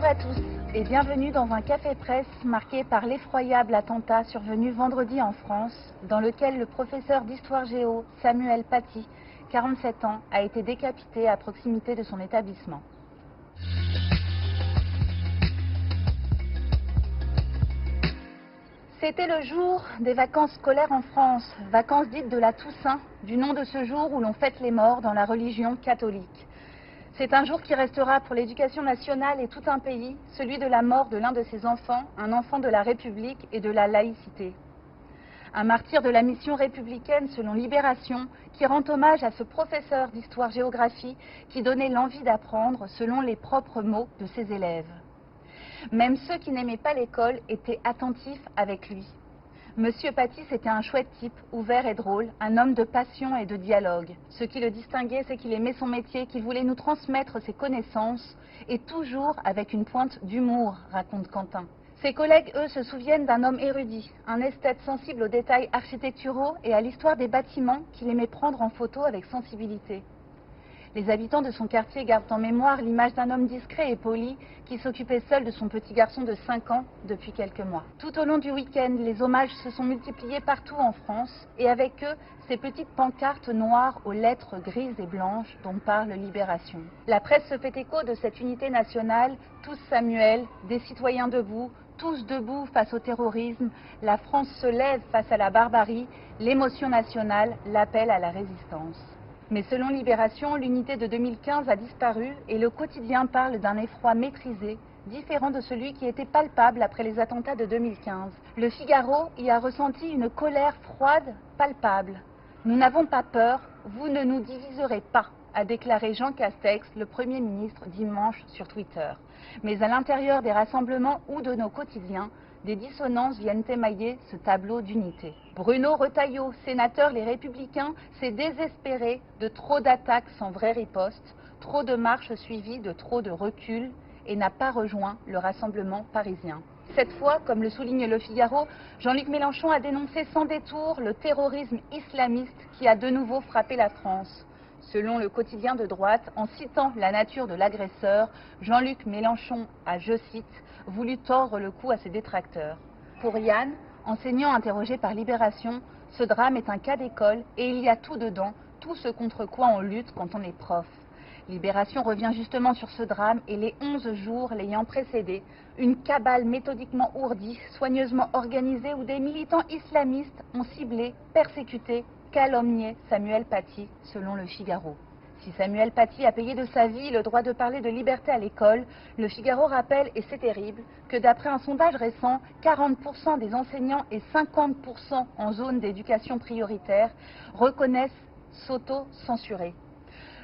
à tous et bienvenue dans un café presse marqué par l'effroyable attentat survenu vendredi en France, dans lequel le professeur d'histoire géo Samuel Paty, 47 ans, a été décapité à proximité de son établissement. C'était le jour des vacances scolaires en France, vacances dites de la Toussaint, du nom de ce jour où l'on fête les morts dans la religion catholique. C'est un jour qui restera pour l'éducation nationale et tout un pays, celui de la mort de l'un de ses enfants, un enfant de la République et de la laïcité. Un martyr de la mission républicaine selon Libération, qui rend hommage à ce professeur d'histoire-géographie qui donnait l'envie d'apprendre selon les propres mots de ses élèves. Même ceux qui n'aimaient pas l'école étaient attentifs avec lui. Monsieur Paty, c'était un chouette type, ouvert et drôle, un homme de passion et de dialogue. Ce qui le distinguait, c'est qu'il aimait son métier, qu'il voulait nous transmettre ses connaissances, et toujours avec une pointe d'humour, raconte Quentin. Ses collègues, eux, se souviennent d'un homme érudit, un esthète sensible aux détails architecturaux et à l'histoire des bâtiments qu'il aimait prendre en photo avec sensibilité. Les habitants de son quartier gardent en mémoire l'image d'un homme discret et poli qui s'occupait seul de son petit garçon de 5 ans depuis quelques mois. Tout au long du week-end, les hommages se sont multipliés partout en France et avec eux, ces petites pancartes noires aux lettres grises et blanches dont parle Libération. La presse se fait écho de cette unité nationale, tous Samuel, des citoyens debout, tous debout face au terrorisme, la France se lève face à la barbarie, l'émotion nationale, l'appel à la résistance. Mais selon Libération, l'unité de 2015 a disparu et le quotidien parle d'un effroi maîtrisé, différent de celui qui était palpable après les attentats de 2015. Le Figaro y a ressenti une colère froide, palpable. « Nous n'avons pas peur, vous ne nous diviserez pas », a déclaré Jean Castex, le Premier ministre, dimanche sur Twitter. Mais à l'intérieur des rassemblements ou de nos quotidiens, des dissonances viennent émailler ce tableau d'unité. Bruno Retailleau, sénateur Les Républicains, s'est désespéré de trop d'attaques sans vraie riposte, trop de marches suivies de trop de recul et n'a pas rejoint le rassemblement parisien. Cette fois, comme le souligne Le Figaro, Jean-Luc Mélenchon a dénoncé sans détour le terrorisme islamiste qui a de nouveau frappé la France. Selon le quotidien de droite, en citant la nature de l'agresseur, Jean-Luc Mélenchon a, je cite, voulu tordre le cou à ses détracteurs. Pour Yann, enseignant interrogé par Libération, ce drame est un cas d'école et il y a tout dedans, tout ce contre quoi on lutte quand on est prof. Libération revient justement sur ce drame et les 11 jours l'ayant précédé, une cabale méthodiquement ourdie, soigneusement organisée où des militants islamistes ont ciblé, persécuté, calomnié Samuel Paty, selon Le Figaro. Si Samuel Paty a payé de sa vie le droit de parler de liberté à l'école, Le Figaro rappelle, et c'est terrible, que d'après un sondage récent, 40% des enseignants et 50% en zone d'éducation prioritaire reconnaissent s'auto-censurer.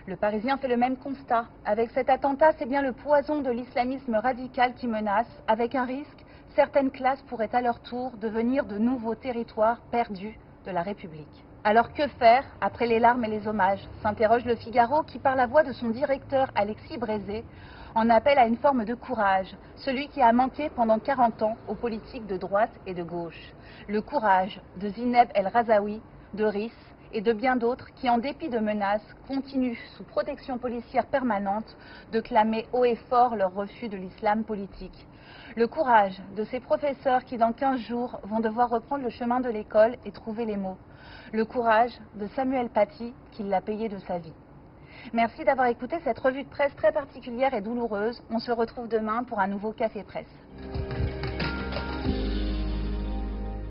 Le Parisien fait le même constat. Avec cet attentat, c'est bien le poison de l'islamisme radical qui menace, avec un risque, certaines classes pourraient à leur tour devenir de nouveaux territoires perdus de la République. Alors que faire après les larmes et les hommages, s'interroge Le Figaro qui, par la voix de son directeur Alexis Brézé, en appelle à une forme de courage, celui qui a manqué pendant 40 ans aux politiques de droite et de gauche. Le courage de Zineb El Razaoui, de RIS et de bien d'autres qui, en dépit de menaces, continuent, sous protection policière permanente, de clamer haut et fort leur refus de l'islam politique. Le courage de ces professeurs qui, dans 15 jours, vont devoir reprendre le chemin de l'école et trouver les mots. Le courage de Samuel Paty, qui l'a payé de sa vie. Merci d'avoir écouté cette revue de presse très particulière et douloureuse. On se retrouve demain pour un nouveau Café Presse.